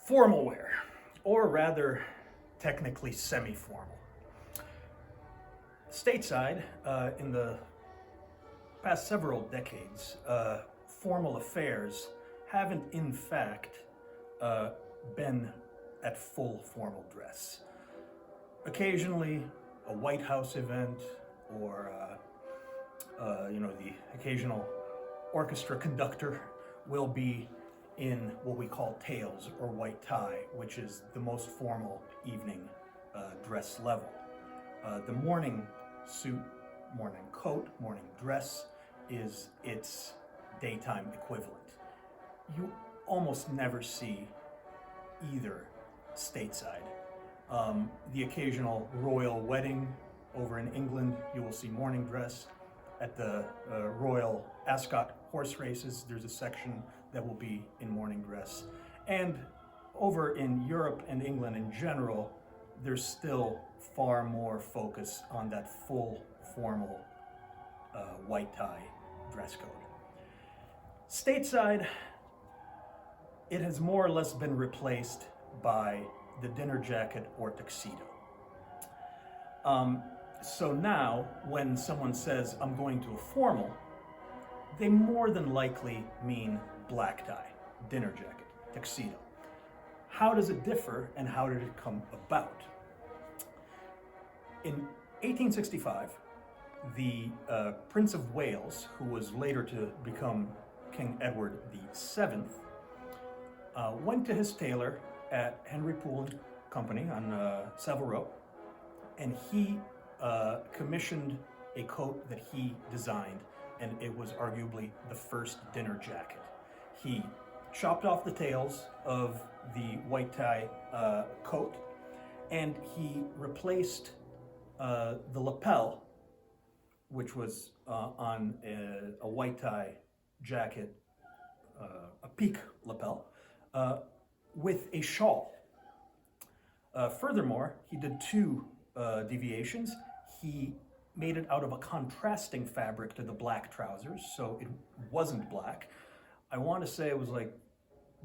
Formal wear, or rather technically semi-formal. Stateside, in the past several decades, formal affairs haven't in fact been at full formal dress. Occasionally, a White House event or the occasional orchestra conductor will be in what we call tails or white tie, which is the most formal evening dress level. The morning suit, morning coat, morning dress is its daytime equivalent. You almost never see either stateside. The occasional royal wedding over in England, you will see morning dress. At the Royal Ascot horse races, there's a section that will be in morning dress. And over in Europe and England in general, there's still far more focus on that full formal white tie dress code. Stateside, it has more or less been replaced by the dinner jacket or tuxedo. So now, when someone says, I'm going to a formal, they more than likely mean black tie, dinner jacket, tuxedo. How does it differ and how did it come about? In 1865, the Prince of Wales, who was later to become King Edward VII, went to his tailor at Henry Poole and Company on Savile Row, and he commissioned a coat that he designed, and it was arguably the first dinner jacket. He chopped off the tails of the white tie coat, and he replaced the lapel, which was on a white tie jacket, a peak lapel, with a shawl. Furthermore, he did two deviations. He made it out of a contrasting fabric to the black trousers, so it wasn't black. I want to say it was like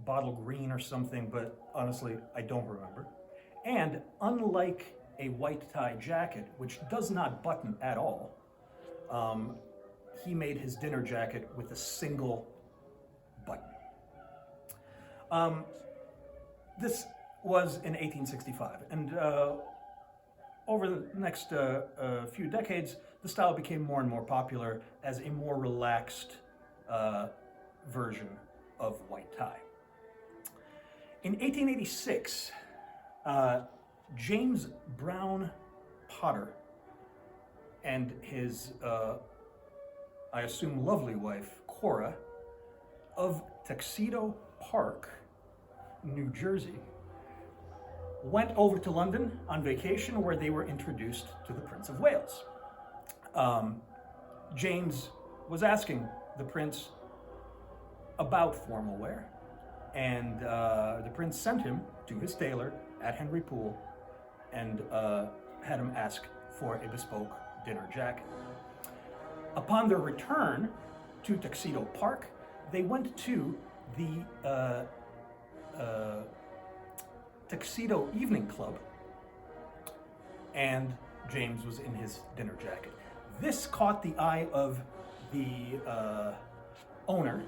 bottle green or something, but honestly, I don't remember. And unlike a white tie jacket, which does not button at all, he made his dinner jacket with a single button. This was in 1865, and over the next few decades, the style became more and more popular as a more relaxed version of white tie. In 1886, James Brown Potter and his, I assume, lovely wife, Cora, of Tuxedo Park, New Jersey, went over to London on vacation, where they were introduced to the Prince of Wales. James was asking the prince about formal wear, and the prince sent him to his tailor at Henry Poole and had him ask for a bespoke dinner jacket. Upon their return to Tuxedo Park, they went to the Tuxedo Evening Club, and James was in his dinner jacket. This caught the eye of the owner,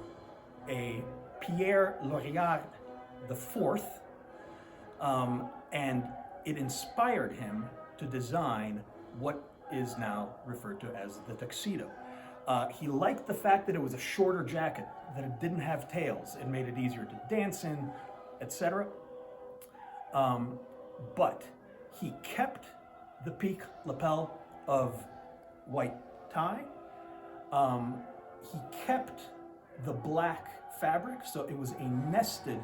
a Pierre Lorillard IV, and it inspired him to design what is now referred to as the tuxedo. He liked the fact that it was a shorter jacket, that it didn't have tails. It made it easier to dance in, etc. But he kept the peak lapel of white tie. He kept the black fabric, so it was a nested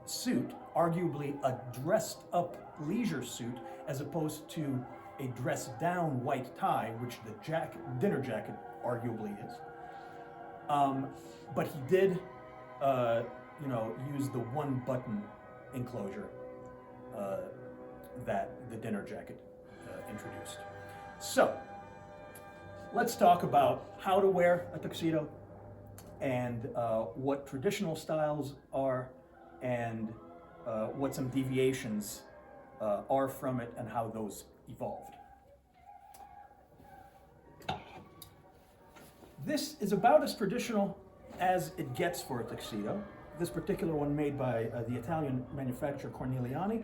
suit, arguably a dressed up leisure suit, as opposed to a dressed down white tie, which the dinner jacket arguably is. But he did, use the one button enclosure that the dinner jacket introduced. So, let's talk about how to wear a tuxedo and what traditional styles are and what some deviations are from it and how those evolved. This is about as traditional as it gets for a tuxedo. This particular one made by the Italian manufacturer Corneliani,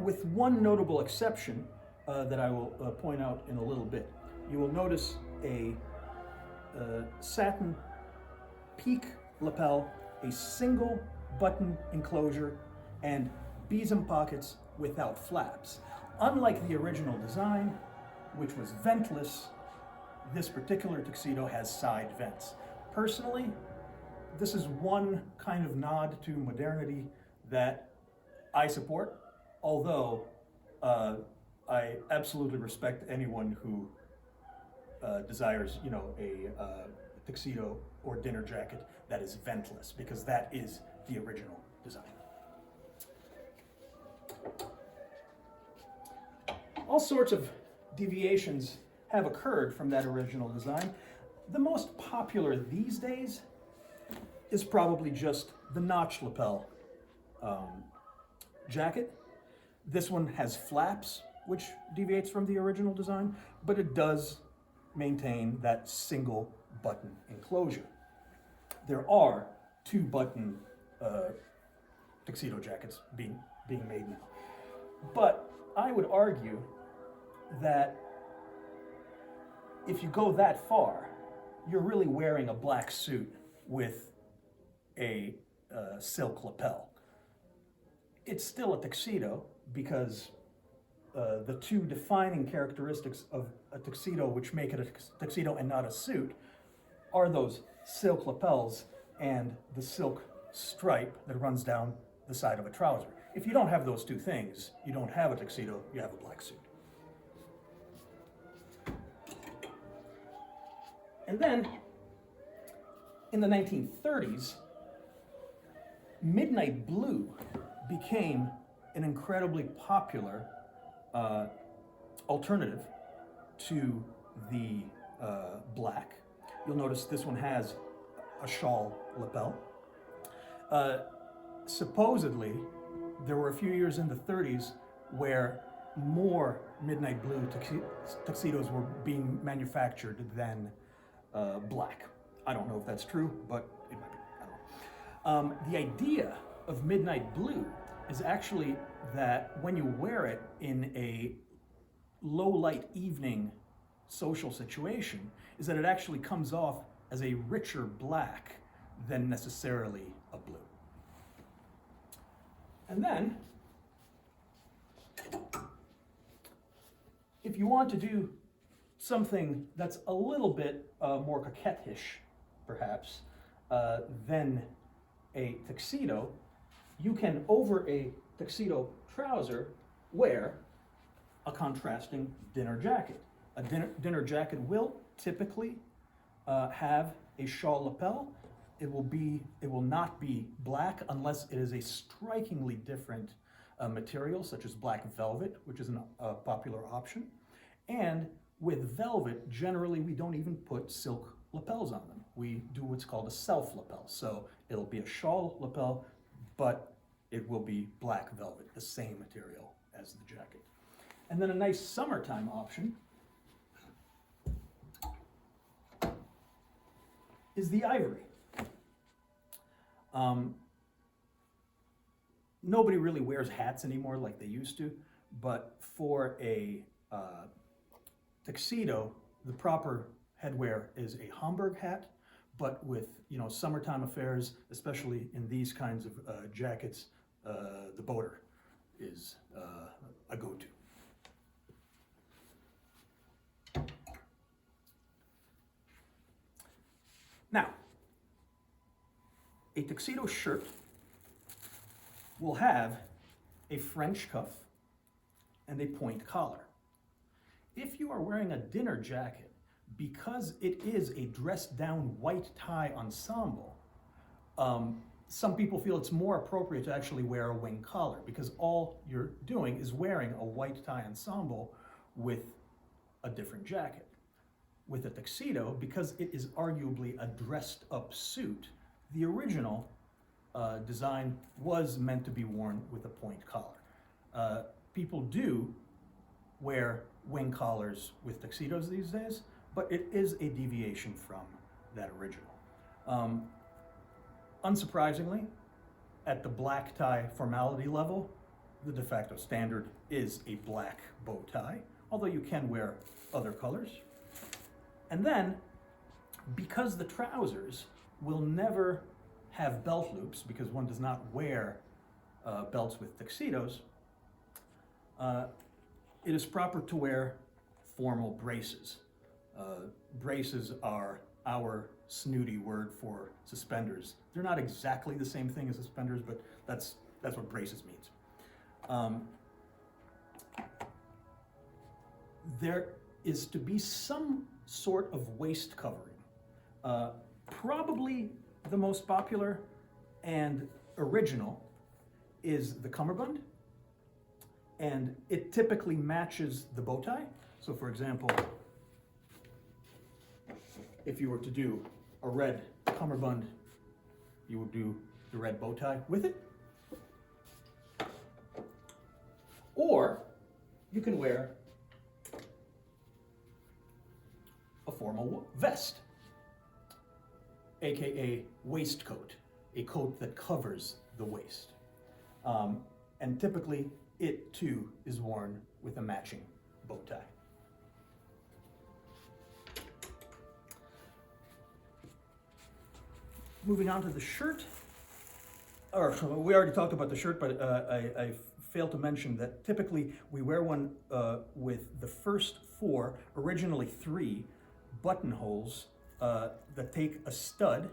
with one notable exception that I will point out in a little bit. You will notice a satin peak lapel, a single button enclosure, and besom pockets without flaps. Unlike the original design, which was ventless, this particular tuxedo has side vents. Personally, this is one kind of nod to modernity that I support, although I absolutely respect anyone who desires, a tuxedo or dinner jacket that is ventless, because that is the original design. All sorts of deviations have occurred from that original design. The most popular these days is probably just the notch lapel jacket. This one has flaps, which deviates from the original design, but it does maintain that single button enclosure. There are 2-button tuxedo jackets being made now. But I would argue that if you go that far, you're really wearing a black suit with a silk lapel. It's still a tuxedo because the two defining characteristics of a tuxedo, which make it a tuxedo and not a suit, are those silk lapels and the silk stripe that runs down the side of a trouser. If you don't have those two things, you don't have a tuxedo, you have a black suit. And then, in the 1930s, midnight blue became an incredibly popular alternative to the black. You'll notice this one has a shawl lapel. Supposedly, there were a few years in the 30s where more midnight blue tuxedos were being manufactured than black. I don't know if that's true, but it might be. I don't know. The idea of midnight blue is actually that when you wear it in a low light evening social situation, is that it actually comes off as a richer black than necessarily a blue. And then, if you want to do something that's a little bit more coquettish, perhaps, than a tuxedo, you can, over a tuxedo trouser, wear a contrasting dinner jacket. A dinner jacket will typically have a shawl lapel. It will not be black unless it is a strikingly different material, such as black velvet, which is a popular option. And with velvet, generally we don't even put silk lapels on them. We do what's called a self lapel. So it'll be a shawl lapel, but it will be black velvet, the same material as the jacket. And then a nice summertime option is the ivory. Nobody really wears hats anymore like they used to, but for a tuxedo, the proper headwear is a Homburg hat, but with summertime affairs, especially in these kinds of jackets, the boater is a go-to. Now, a tuxedo shirt will have a French cuff and a point collar. If you are wearing a dinner jacket, because it is a dressed-down white tie ensemble, some people feel it's more appropriate to actually wear a wing collar, because all you're doing is wearing a white tie ensemble with a different jacket. With a tuxedo, because it is arguably a dressed-up suit, the original design was meant to be worn with a point collar. People do wear wing collars with tuxedos these days, but it is a deviation from that original. Unsurprisingly, at the black tie formality level, the de facto standard is a black bow tie, although you can wear other colors. And then, because the trousers will never have belt loops, because one does not wear belts with tuxedos, it is proper to wear formal braces. Braces are our snooty word for suspenders. They're not exactly the same thing as suspenders, but that's what braces means. There is to be some sort of waist covering. Probably the most popular and original is the cummerbund, and it typically matches the bow tie. So for example, if you were to do a red cummerbund, you would do the red bow tie with it. Or you can wear a formal vest, aka waistcoat, a coat that covers the waist. And typically it too is worn with a matching bow tie. Moving on to the shirt, we already talked about the shirt, but I failed to mention that typically we wear one with the first 4, originally 3, buttonholes that take a stud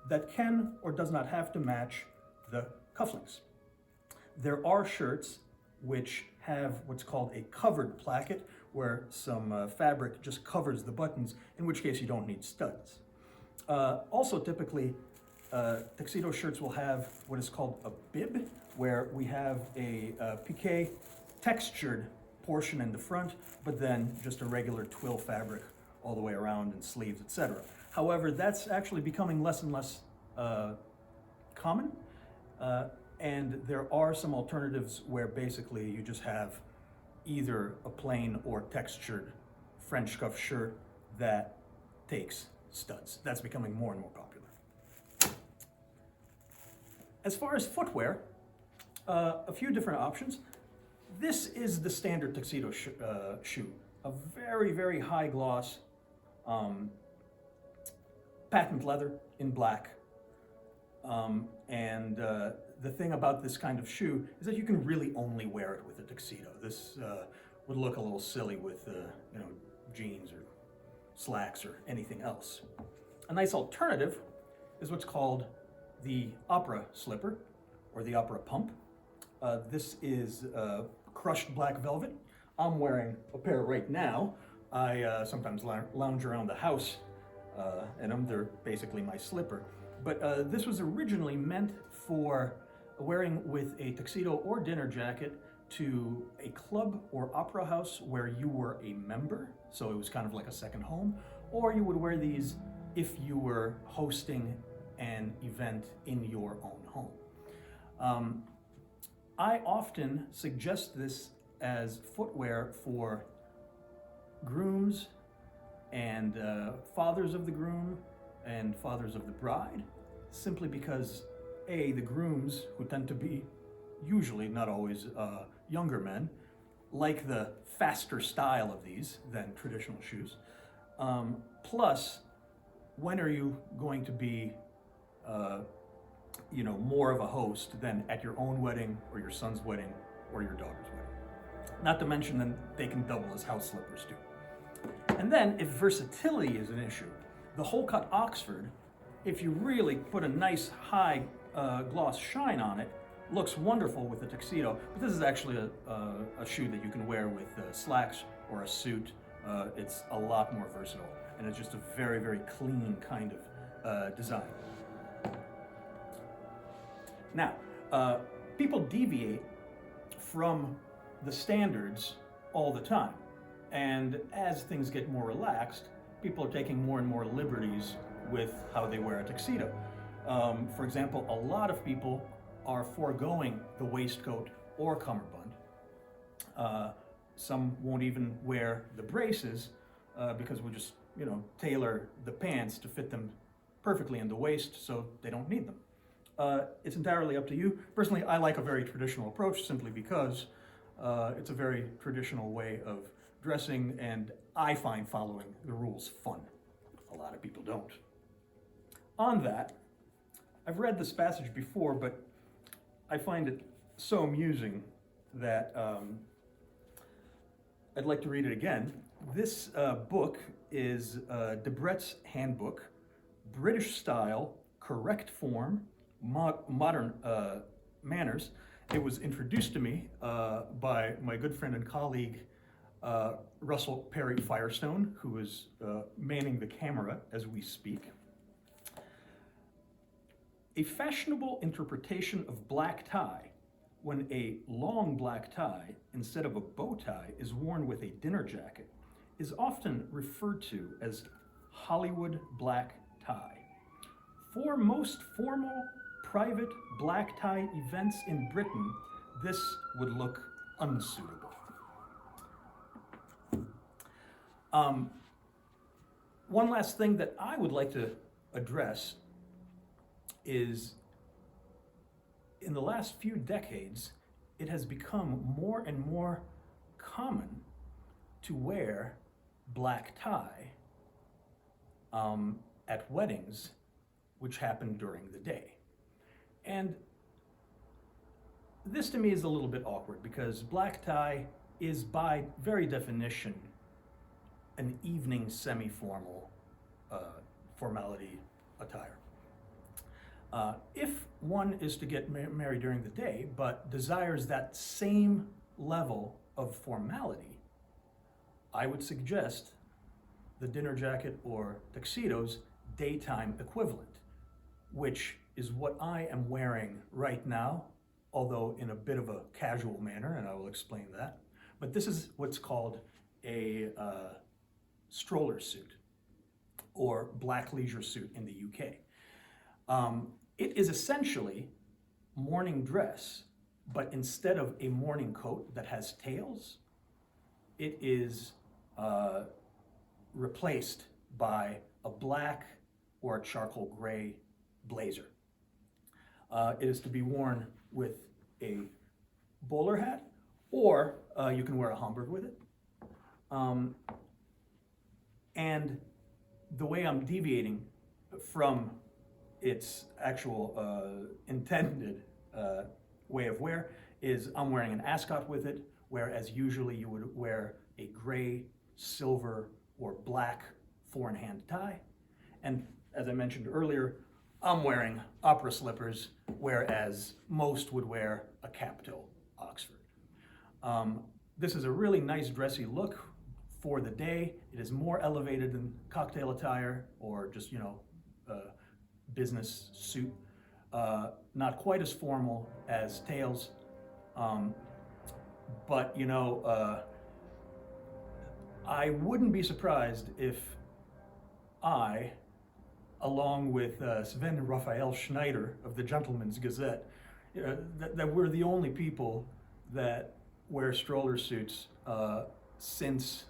that can or does not have to match the cufflinks. There are shirts which have what's called a covered placket, where some fabric just covers the buttons, in which case you don't need studs. Also typically, tuxedo shirts will have what is called a bib, where we have a piqué textured portion in the front, but then just a regular twill fabric all the way around and sleeves, etc. However, that's actually becoming less and less common, and there are some alternatives where basically you just have either a plain or textured French cuff shirt that takes studs. That's becoming more and more popular. As far as footwear, a few different options. This is the standard tuxedo shoe, a very, very high gloss, patent leather in black. And the thing about this kind of shoe is that you can really only wear it with a tuxedo. This would look a little silly with jeans or slacks or anything else. A nice alternative is what's called the opera slipper or the opera pump. This is crushed black velvet. I'm wearing a pair right now. I sometimes lounge around the house in them. They're basically my slipper. But this was originally meant for wearing with a tuxedo or dinner jacket to a club or opera house where you were a member, so it was kind of like a second home, or you would wear these if you were hosting an event in your own home. I often suggest this as footwear for grooms and fathers of the groom and fathers of the bride, simply because the grooms, who tend to be usually, not always, younger men, like the faster style of these than traditional shoes. Plus, when are you going to be more of a host than at your own wedding or your son's wedding or your daughter's wedding? Not to mention then they can double as house slippers too. And then if versatility is an issue, the whole cut Oxford, if you really put a nice high gloss shine on it, looks wonderful with a tuxedo, but this is actually a shoe that you can wear with slacks or a suit. It's a lot more versatile, and it's just a very, very clean kind of design. Now, people deviate from the standards all the time, and as things get more relaxed, people are taking more and more liberties with how they wear a tuxedo. For example, a lot of people are foregoing the waistcoat or cummerbund. Some won't even wear the braces because we'll just, tailor the pants to fit them perfectly in the waist so they don't need them. It's entirely up to you. Personally, I like a very traditional approach simply because it's a very traditional way of dressing, and I find following the rules fun. A lot of people don't. On that, I've read this passage before, but I find it so amusing that I'd like to read it again. This book is Debrett's Handbook, British Style, Correct Form, Modern Manners. It was introduced to me by my good friend and colleague, Russell Perry Firestone, who is manning the camera as we speak. A fashionable interpretation of black tie, when a long black tie instead of a bow tie is worn with a dinner jacket, is often referred to as Hollywood black tie. For most formal private black tie events in Britain, this would look unsuitable. One last thing that I would like to address is, in the last few decades, it has become more and more common to wear black tie at weddings, which happen during the day. And this to me is a little bit awkward because black tie is by very definition an evening semi-formal formality attire. If one is to get married during the day but desires that same level of formality, I would suggest the dinner jacket or tuxedo's daytime equivalent, which is what I am wearing right now, although in a bit of a casual manner, and I will explain that. But this is what's called a stroller suit, or black leisure suit in the UK. It is essentially morning dress, but instead of a morning coat that has tails, it is replaced by a black or a charcoal gray blazer. It is to be worn with a bowler hat, or you can wear a Homburg with it. And the way I'm deviating from its actual intended way of wear is I'm wearing an ascot with it, whereas usually you would wear a gray, silver, or black four-in-hand tie. And as I mentioned earlier, I'm wearing opera slippers, whereas most would wear a cap-toe Oxford. This is a really nice dressy look for the day. It is more elevated than cocktail attire or just, business suit. Not quite as formal as tails, but I wouldn't be surprised if I, along with Sven Raphael Schneider of the Gentleman's Gazette, that we're the only people that wear stroller suits since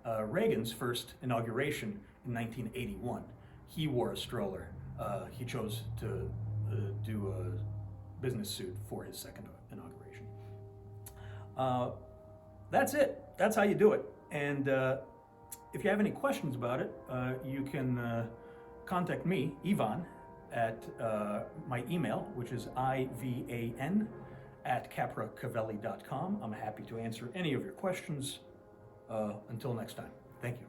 Reagan's first inauguration in 1981. He wore a stroller. He chose to do a business suit for his second inauguration. That's it. That's how you do it. And if you have any questions about it, you can contact me, Ivan, at my email, which is ivan@capracavelli.com. I'm happy to answer any of your questions. Until next time, thank you.